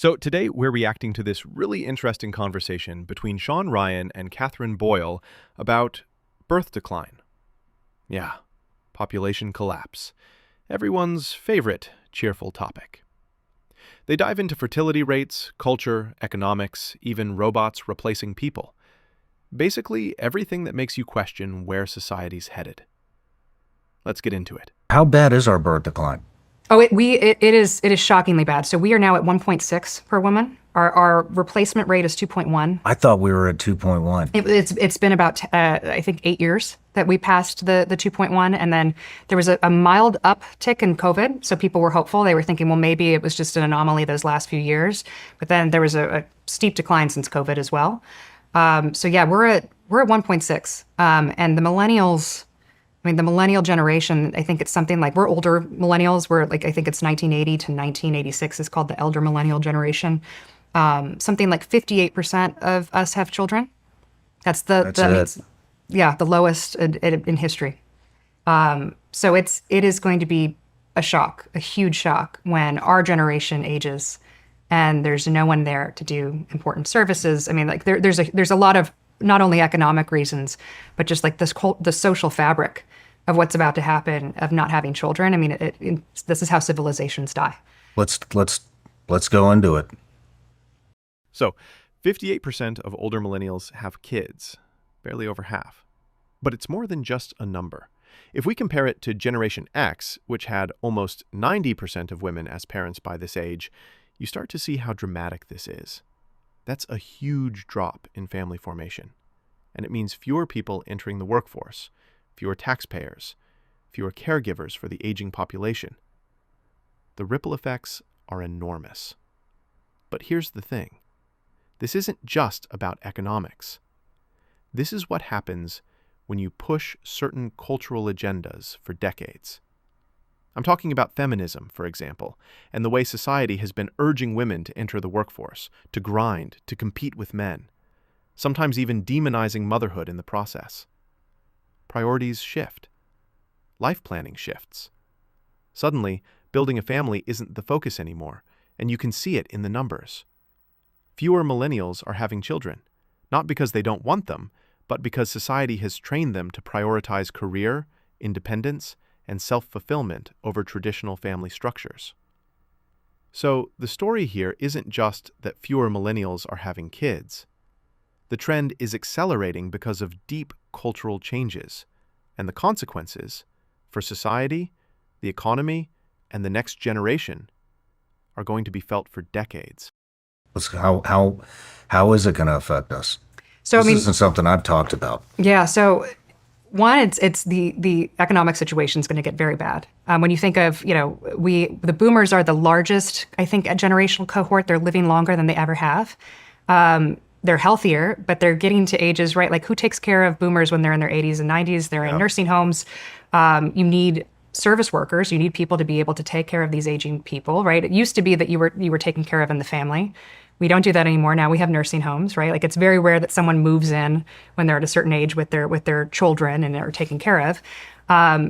So today we're reacting to this really interesting conversation between Shawn Ryan and Katherine Boyle about birth decline. Yeah, population collapse. Everyone's favorite cheerful topic. They dive into fertility rates, culture, economics, even robots replacing people. Basically, everything that makes you question where society's headed. Let's get into it. How bad is our birth decline? It is shockingly bad. So we are now at 1.6 per woman. Our replacement rate is 2.1. I thought we were at 2.1. It's been about I think 8 years that we passed the 2.1, and then there was a mild uptick in COVID. So people were hopeful. They were thinking, well, maybe it was just an anomaly those last few years. But then there was a steep decline since COVID as well. So yeah, we're at 1.6, and the millennials. I mean, the millennial generation, I think it's something like, we're older millennials. We're like, I think it's 1980 to 1986 is called the elder millennial generation. Something like 58% of us have children. That's the lowest in history. So it is going to be a shock, a huge shock, when our generation ages and there's no one there to do important services. I mean, like there's a lot of not only economic reasons, but just like the social fabric of what's about to happen of not having children. I mean, this is how civilizations die. Let's go into it. So, 58% of older millennials have kids, barely over half. But it's more than just a number. If we compare it to Generation X, which had almost 90% of women as parents by this age, you start to see how dramatic this is. That's a huge drop in family formation. And it means fewer people entering the workforce, fewer taxpayers, fewer caregivers for the aging population. The ripple effects are enormous. But here's the thing. This isn't just about economics. This is what happens when you push certain cultural agendas for decades. I'm talking about feminism, for example, and the way society has been urging women to enter the workforce, to grind, to compete with men, sometimes even demonizing motherhood in the process. Priorities shift. Life planning shifts. Suddenly, building a family isn't the focus anymore, and you can see it in the numbers. Fewer millennials are having children, not because they don't want them, but because society has trained them to prioritize career, independence, and self-fulfillment over traditional family structures. So, the story here isn't just that fewer millennials are having kids. The trend is accelerating because of deep cultural changes, and the consequences for society, the economy, and the next generation are going to be felt for decades. How is it going to affect us? So This I mean, isn't something I've talked about. yeah. So one, it's the economic situation is going to get very bad. When you think of, the boomers are the largest, I think, generational cohort. They're living longer than they ever have. They're healthier, but they're getting to ages, right? Like, who takes care of boomers when they're in their 80s and 90s? They're in nursing homes. You need service workers. You need people to be able to take care of these aging people, right? It used to be that you were taken care of in the family. We don't do that anymore. Now we have nursing homes, right? Like, it's very rare that someone moves in when they're at a certain age with their children and are taken care of.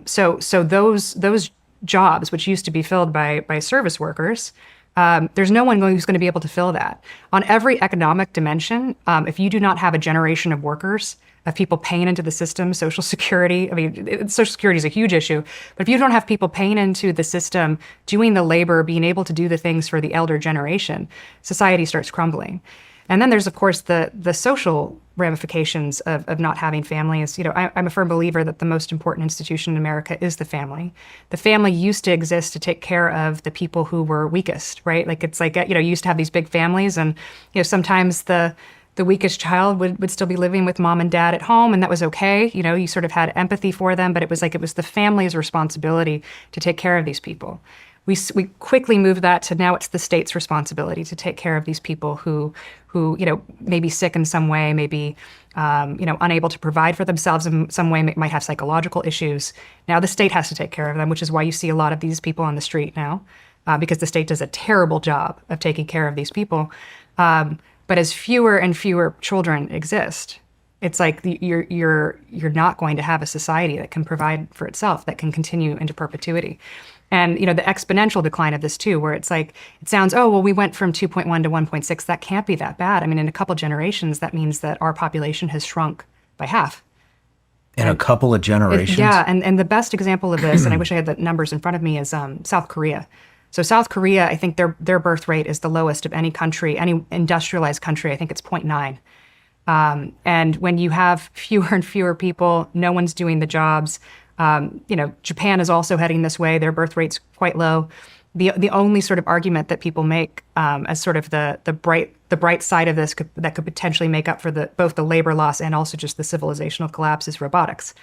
So those jobs, which used to be filled by service workers, there's no one who's going to be able to fill that. On every economic dimension, if you do not have a generation of workers, of people paying into the system, Social Security, I mean, Social Security is a huge issue, but if you don't have people paying into the system, doing the labor, being able to do the things for the elder generation, society starts crumbling. And then there's, of course, the social ramifications of not having families. I'm a firm believer that the most important institution in America is the family. The family used to exist to take care of the people who were weakest, right? Like, it's like, you used to have these big families, and, sometimes the weakest child would still be living with mom and dad at home, and that was okay. You sort of had empathy for them, but it was the family's responsibility to take care of these people. We quickly moved that to now it's the state's responsibility to take care of these people who may be sick in some way, may be unable to provide for themselves in some way, might have psychological issues. Now the state has to take care of them, which is why you see a lot of these people on the street now, because the state does a terrible job of taking care of these people. But as fewer and fewer children exist, it's like you're not going to have a society that can provide for itself, that can continue into perpetuity. And, the exponential decline of this too, where it's like, it sounds, oh, well, we went from 2.1 to 1.6. That can't be that bad. I mean, in a couple generations, that means that our population has shrunk by half. In a couple of generations? Yeah, and the best example of this, and I wish I had the numbers in front of me, is South Korea. So South Korea, I think their birth rate is the lowest of any country, any industrialized country. I think it's 0.9. And when you have fewer and fewer people, no one's doing the jobs. Japan is also heading this way. Their birth rate's quite low. The only sort of argument that people make as sort of the bright side of this that could potentially make up for both the labor loss and also just the civilizational collapse is robotics,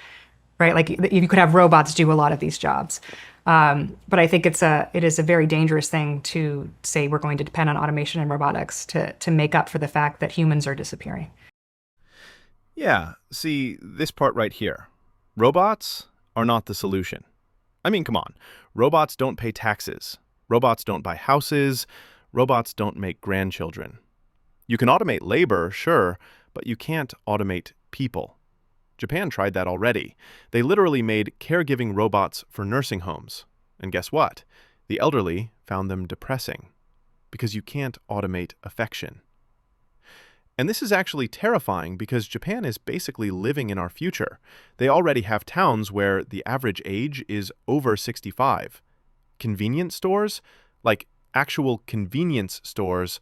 right? Like you could have robots do a lot of these jobs. But I think it is a very dangerous thing to say we're going to depend on automation and robotics to make up for the fact that humans are disappearing. Yeah, see, this part right here. Robots are not the solution. I mean, come on. Robots don't pay taxes. Robots don't buy houses. Robots don't make grandchildren. You can automate labor, sure, but you can't automate people. Japan tried that already. They literally made caregiving robots for nursing homes. And guess what? The elderly found them depressing. Because you can't automate affection. And this is actually terrifying because Japan is basically living in our future. They already have towns where the average age is over 65. Convenience stores, like actual convenience stores,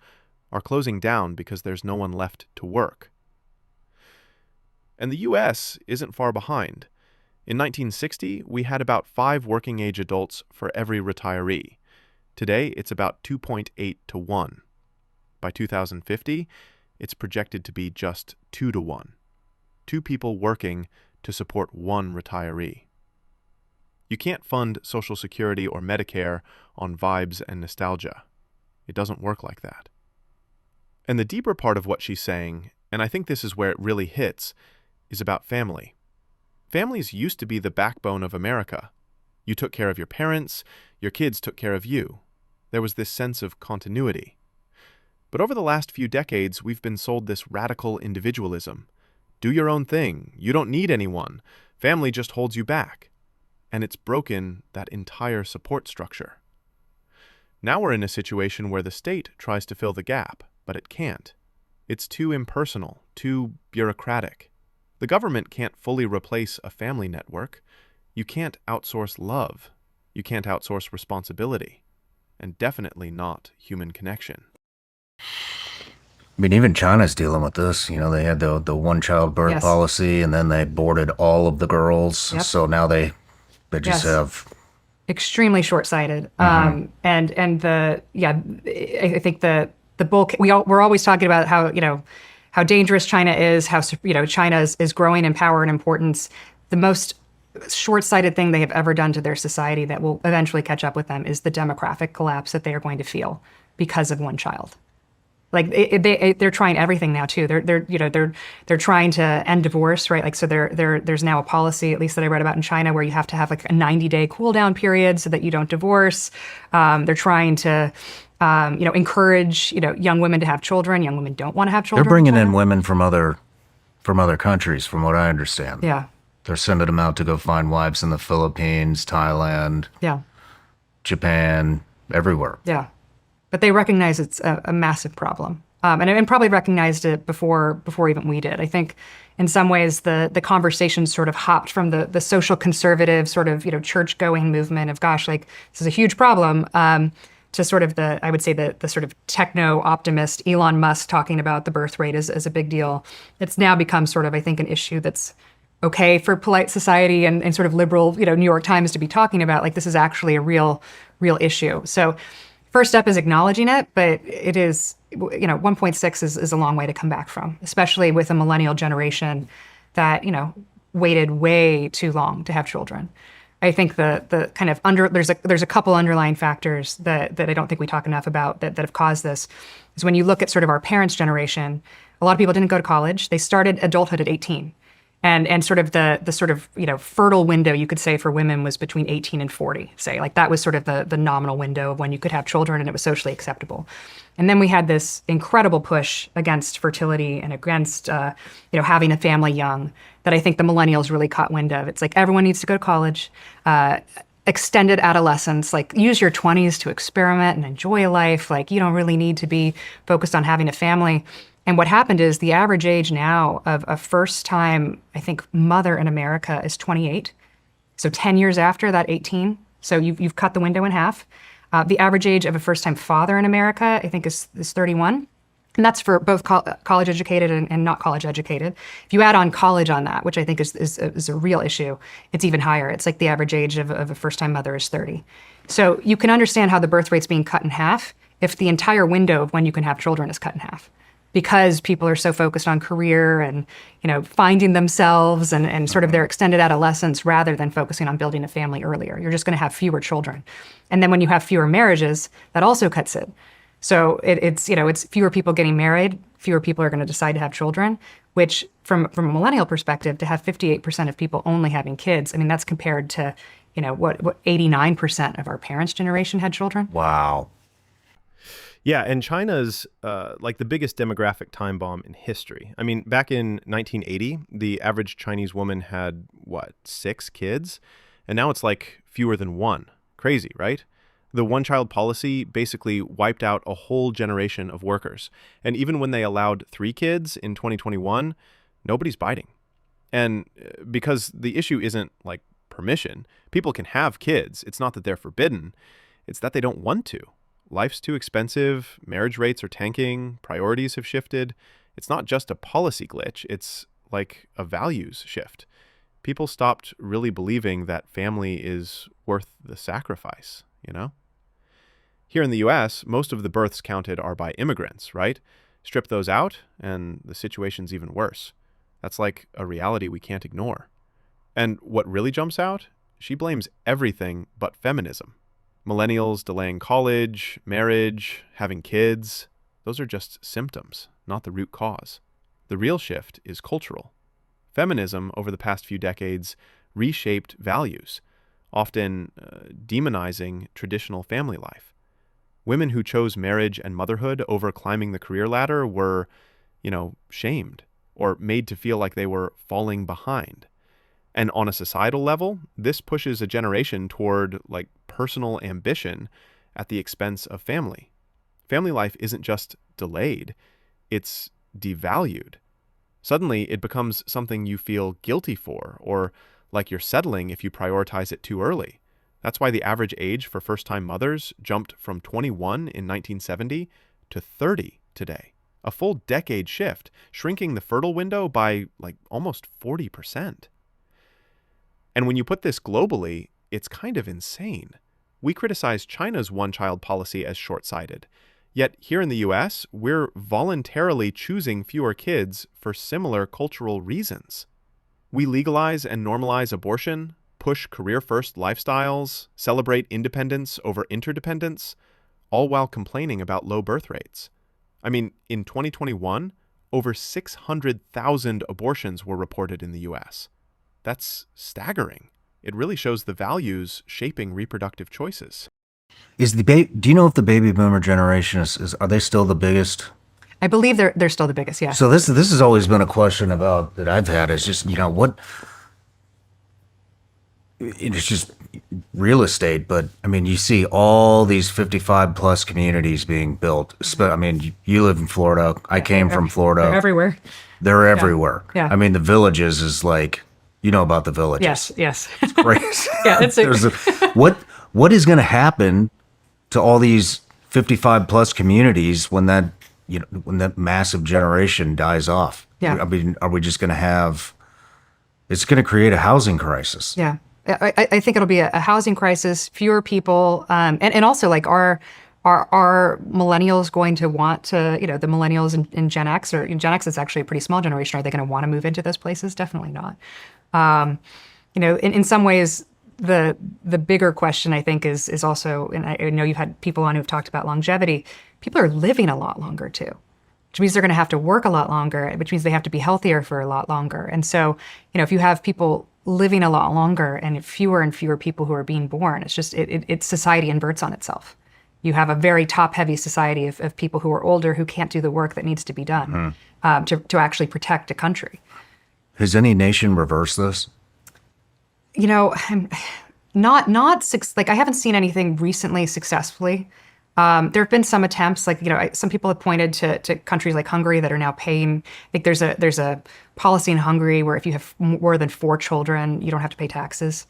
are closing down because there's no one left to work. And the US isn't far behind. In 1960, we had about 5 working-age adults for every retiree. Today, it's about 2.8 to 1. By 2050, it's projected to be just 2 to 1. 2 people working to support 1 retiree. You can't fund Social Security or Medicare on vibes and nostalgia. It doesn't work like that. And the deeper part of what she's saying, and I think this is where it really hits, is about family. Families used to be the backbone of America. You took care of your parents, your kids took care of you. There was this sense of continuity. But over the last few decades, we've been sold this radical individualism. Do your own thing. You don't need anyone. Family just holds you back. And it's broken that entire support structure. Now we're in a situation where the state tries to fill the gap, but it can't. It's too impersonal, too bureaucratic. The government can't fully replace a family network. You can't outsource love. You can't outsource responsibility. And definitely not human connection. I mean, even China's dealing with this. You know, they had the one-child birth Yes. policy, and then they boarded all of the girls. Yep. So now they just Yes. have... Extremely short-sighted. I think the bulk, we're always talking about how dangerous China is, how China is growing in power and importance. The most short-sighted thing they have ever done to their society that will eventually catch up with them is the demographic collapse that they are going to feel because of one child. Like they're trying everything now too. They're trying to end divorce, right? Like so there's now a policy, at least that I read about in China, where you have to have like a 90-day cool down period so that you don't divorce. They're trying to encourage young women to have children. Young women don't want to have children. They're bringing in women from other countries, from what I understand. Yeah. They're sending them out to go find wives in the Philippines, Thailand, Yeah. Japan, everywhere. Yeah. But they recognize it's a massive problem. And probably recognized it before even we did. I think in some ways the conversation sort of hopped from the social conservative sort of, church-going movement of, gosh, like this is a huge problem, to sort of I would say the sort of techno-optimist Elon Musk talking about the birth rate as a big deal. It's now become sort of, I think, an issue that's okay for polite society and sort of liberal, New York Times to be talking about. Like this is actually a real issue. So first step is acknowledging it, but it is, 1.6 is a long way to come back from, especially with a millennial generation that, waited way too long to have children. I think the kind of there's a couple underlying factors that I don't think we talk enough about that have caused this. Is when you look at sort of our parents' generation, a lot of people didn't go to college. They started adulthood at 18. And sort of the sort of, fertile window, you could say, for women was between 18 and 40, say. Like that was sort of the nominal window of when you could have children and it was socially acceptable. And then we had this incredible push against fertility and against, having a family young that I think the millennials really caught wind of. It's like everyone needs to go to college. extended adolescence, like use your 20s to experiment and enjoy life. Like you don't really need to be focused on having a family. And what happened is the average age now of a first-time, I think, mother in America is 28. So 10 years after that, 18. So you've cut the window in half. The average age of a first-time father in America, I think, is 31. And that's for both college educated and not college educated. If you add on college on that, which I think is a real issue, it's even higher. It's like the average age of a first-time mother is 30. So you can understand how the birth rate's being cut in half if the entire window of when you can have children is cut in half. Because people are so focused on career and, finding themselves and sort of their extended adolescence rather than focusing on building a family earlier. You're just going to have fewer children. And then when you have fewer marriages, that also cuts it. So it's fewer people getting married, fewer people are going to decide to have children, which from a millennial perspective, to have 58% of people only having kids, I mean, that's compared to, what 89% of our parents' generation had children. Wow. Yeah, and China's like the biggest demographic time bomb in history. I mean, back in 1980, the average Chinese woman had, 6 kids? And now it's like fewer than 1. Crazy, right? The one-child policy basically wiped out a whole generation of workers. And even when they allowed 3 kids in 2021, nobody's biting. And because the issue isn't like permission, people can have kids. It's not that they're forbidden. It's that they don't want to. Life's too expensive, marriage rates are tanking, priorities have shifted. It's not just a policy glitch, it's like a values shift. People stopped really believing that family is worth the sacrifice, Here in the US, most of the births counted are by immigrants, right? Strip those out, and the situation's even worse. That's like a reality we can't ignore. And what really jumps out? She blames everything but feminism. Millennials delaying college, marriage, having kids, those are just symptoms, not the root cause. The real shift is cultural. Feminism, over the past few decades, reshaped values, often demonizing traditional family life. Women who chose marriage and motherhood over climbing the career ladder were, shamed or made to feel like they were falling behind. And on a societal level, this pushes a generation toward like personal ambition at the expense of family. Family life isn't just delayed, it's devalued. Suddenly, it becomes something you feel guilty for, or like you're settling if you prioritize it too early. That's why the average age for first-time mothers jumped from 21 in 1970 to 30 today. A full decade shift, shrinking the fertile window by like almost 40%. And when you put this globally, it's kind of insane. We criticize China's one-child policy as short-sighted. Yet here in the US, we're voluntarily choosing fewer kids for similar cultural reasons. We legalize and normalize abortion, push career-first lifestyles, celebrate independence over interdependence, all while complaining about low birth rates. I mean, in 2021, over 600,000 abortions were reported in the US. That's staggering. It really shows the values shaping reproductive choices. Do you know if the baby boomer generation are they still the biggest? I believe they're still the biggest, yeah. So this has always been a question about that I've had is just, what it's just real estate, but I mean, you see all these 55 plus communities being built. I mean, you live in Florida. I came from Florida. They're everywhere. They're everywhere. Yeah. I mean, the villages is like, about the villages. Yes. It's crazy. Yeah, what is going to happen to all these 55 plus communities when that massive generation dies off? Yeah. I mean, are we just going to have? It's going to create a housing crisis. Yeah, I think it'll be a housing crisis. Fewer people, and also like are millennials going to want to? The millennials and Gen X, or Gen X is actually a pretty small generation. Are they going to want to move into those places? Definitely not. In some ways, the bigger question I think is also, and I know you've had people on who've talked about longevity. People are living a lot longer too, which means they're going to have to work a lot longer, which means they have to be healthier for a lot longer. And so, if you have people living a lot longer and fewer people who are being born, it's just it's society inverts on itself. You have a very top-heavy society of people who are older who can't do the work that needs to be done to actually protect a country. Has any nation reversed this? Like I haven't seen anything recently successfully. There have been some attempts, like some people have pointed to countries like Hungary that are now paying. I think there's a policy in Hungary where if you have more than 4 children, you don't have to pay taxes.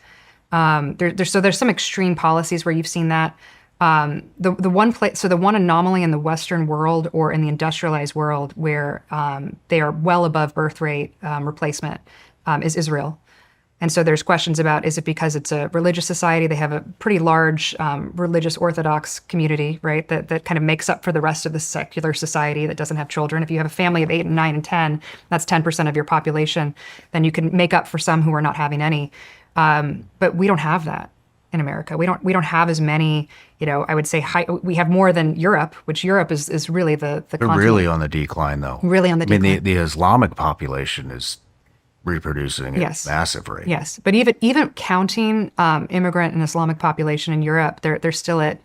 There's some extreme policies where you've seen that. The one anomaly in the Western world or in the industrialized world where they are well above birth rate replacement is Israel. And so there's questions about, is it because it's a religious society? They have a pretty large religious Orthodox community, right? That kind of makes up for the rest of the secular society that doesn't have children. If you have a family of 8 and 9 and 10, that's 10% of your population. Then you can make up for some who are not having any. But we don't have that in America. We don't have as many, I would say we have more than Europe, which Europe is really the They're continent. really on the decline, though. Really on the I mean, decline. the Islamic population is reproducing at Yes. a massive rate. Yes, but even counting immigrant and Islamic population in Europe, they're still at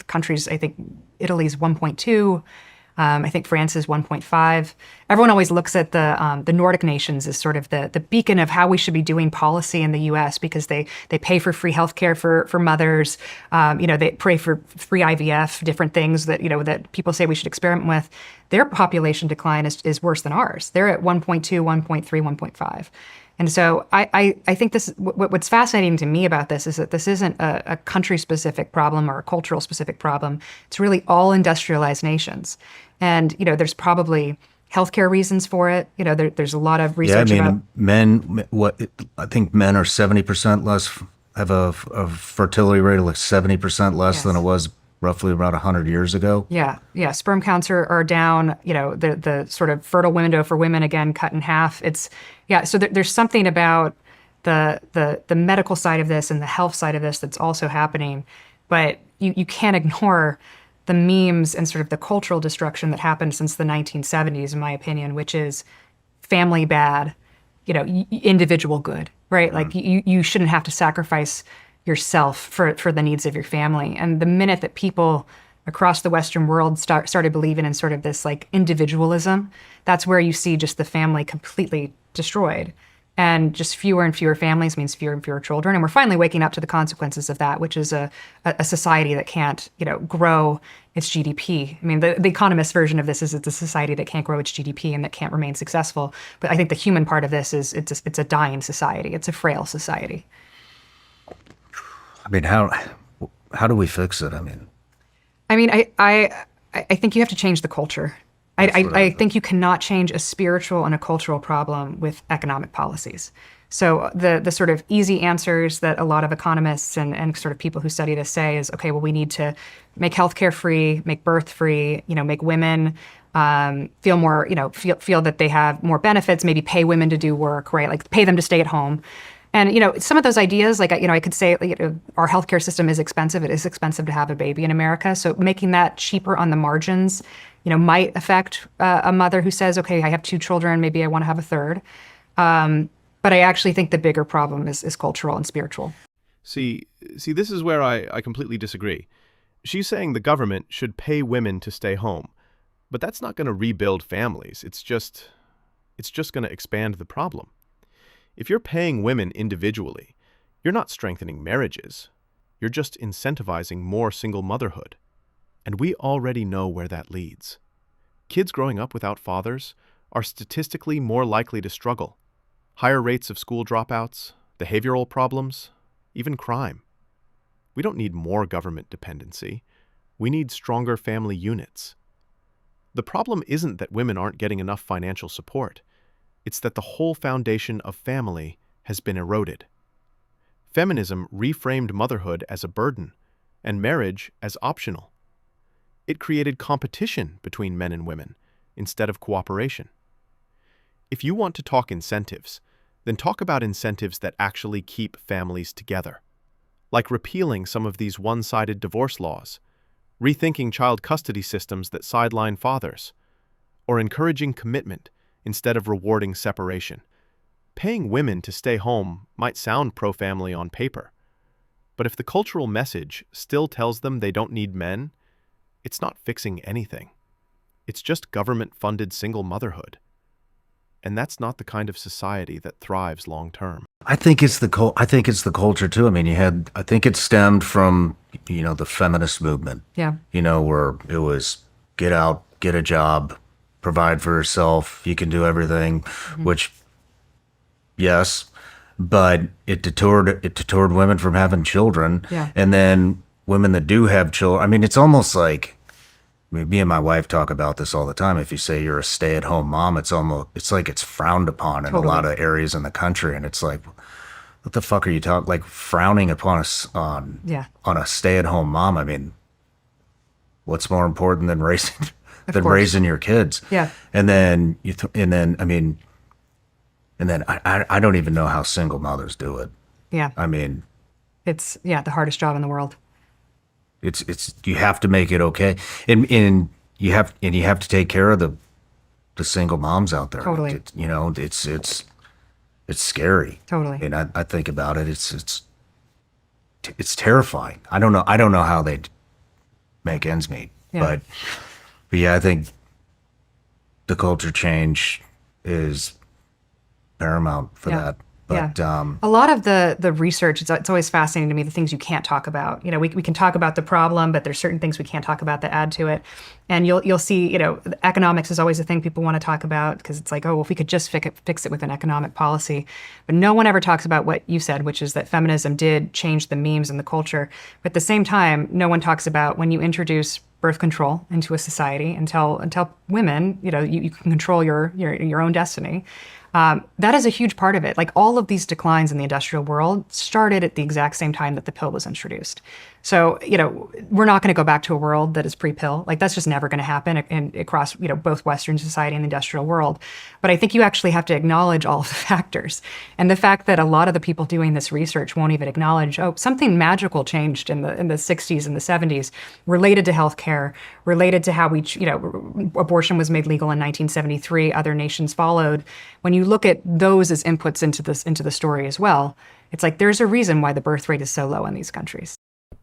countries. I think Italy's 1.2. I think France is 1.5. Everyone always looks at the Nordic nations as sort of the beacon of how we should be doing policy in the U.S. because they pay for free healthcare for mothers. They pay for free IVF, different things that people say we should experiment with. Their population decline is worse than ours. They're at 1.2, 1.3, 1.5. And so I think what's fascinating to me about this is that this isn't a country-specific problem or a cultural-specific problem. It's really all industrialized nations. And, there's probably healthcare reasons for it. There's a lot of research about... I think men are 70% less, have a fertility rate of like 70% less Yes. than it was roughly about 100 years ago. Yeah. Sperm counts are down. The sort of fertile window for women again cut in half. So there's something about the medical side of this and the health side of this that's also happening, but you can't ignore the memes and sort of the cultural destruction that happened since the 1970s, in my opinion, which is family bad, individual good, right? Like you shouldn't have to sacrifice yourself for the needs of your family. And the minute that people across the Western world started believing in sort of this like individualism, that's where you see just the family completely destroyed. And just fewer and fewer families means fewer and fewer children. And we're finally waking up to the consequences of that, which is a society that can't, grow its GDP. I mean, the economist version of this is it's a society that can't grow its GDP and that can't remain successful. But I think the human part of this is it's a dying society. It's a frail society. I mean, how do we fix it? I think you have to change the culture. I think you cannot change a spiritual and a cultural problem with economic policies. So the sort of easy answers that a lot of economists and sort of people who study this say is, okay, well, we need to make healthcare free, make birth free, make women feel more, feel that they have more benefits, maybe pay women to do work, right? Like pay them to stay at home. And, some of those ideas, like, I could say our healthcare system is expensive. It is expensive to have a baby in America. So making that cheaper on the margins, might affect a mother who says, okay, I have 2 children, maybe I want to have a third. But I actually think the bigger problem is cultural and spiritual. See, this is where I completely disagree. She's saying the government should pay women to stay home, but that's not going to rebuild families. It's just going to expand the problem. If you're paying women individually, you're not strengthening marriages. You're just incentivizing more single motherhood. And we already know where that leads. Kids growing up without fathers are statistically more likely to struggle. Higher rates of school dropouts, behavioral problems, even crime. We don't need more government dependency. We need stronger family units. The problem isn't that women aren't getting enough financial support. It's that the whole foundation of family has been eroded. Feminism reframed motherhood as a burden and marriage as optional. It created competition between men and women instead of cooperation. If you want to talk incentives, then talk about incentives that actually keep families together, like repealing some of these one-sided divorce laws, rethinking child custody systems that sideline fathers, or encouraging commitment instead of rewarding separation. Paying women to stay home might sound pro-family on paper, but if the cultural message still tells them they don't need men, it's not fixing anything. It's just government-funded single motherhood. And that's not the kind of society that thrives long term. I think it's the culture too. I mean, I think it stemmed from, the feminist movement. Yeah. Where it was get out, get a job, provide for yourself, you can do everything, which, yes, but it deterred women from having children. Yeah. And then women that do have children, I mean, it's almost like, me and my wife talk about this all the time. If you say you're a stay-at-home mom, it's like it's frowned upon in a lot of areas in the country. And it's like, what the fuck are you talking? Like frowning upon us on a stay-at-home mom. I mean, what's more important than raising your kids? Yeah. And then I don't even know how single mothers do it. Yeah. I mean, It's the hardest job in the world. It's you have to make it okay, and you have to take care of the single moms out there. Totally. It's scary. Totally. And I think about it. It's terrifying. I don't know how they make ends meet. Yeah. But yeah, I think the culture change is paramount for that. But a lot of the research, it's always fascinating to me, the things you can't talk about. We can talk about the problem, but there's certain things we can't talk about that add to it. And you'll see, economics is always a thing people want to talk about because it's like, oh, well, if we could just fix it with an economic policy. But no one ever talks about what you said, which is that feminism did change the memes and the culture. But at the same time, no one talks about when you introduce birth control into a society and tell women, you can control your own destiny. That is a huge part of it. Like all of these declines in the industrial world started at the exact same time that the pill was introduced. So, we're not going to go back to a world that is pre-pill. Like that's just never going to happen across, both Western society and the industrial world. But I think you actually have to acknowledge all of the factors. And the fact that a lot of the people doing this research won't even acknowledge, oh, something magical changed in the 60s and the 70s related to healthcare, related to how abortion was made legal in 1973, other nations followed. When you look at those as inputs into the story as well, it's like there's a reason why the birth rate is so low in these countries.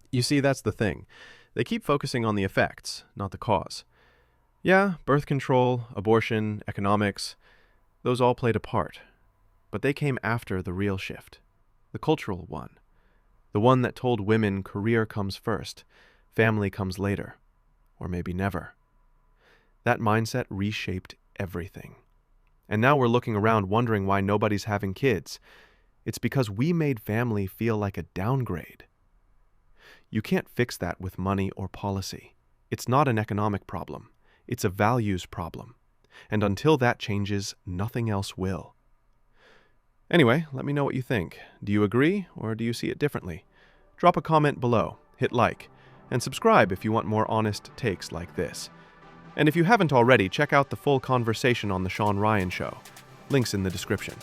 You see, that's the thing. They keep focusing on the effects, not the cause. Yeah, birth control, abortion, economics, those all played a part. But they came after the real shift, the cultural one. The one that told women career comes first, family comes later, or maybe never. That mindset reshaped everything. And now we're looking around wondering why nobody's having kids. It's because we made family feel like a downgrade. You can't fix that with money or policy. It's not an economic problem. It's a values problem. And until that changes, nothing else will. Anyway, let me know what you think. Do you agree or do you see it differently? Drop a comment below, hit like, and subscribe if you want more honest takes like this. And if you haven't already, check out the full conversation on The Shawn Ryan Show. Links in the description.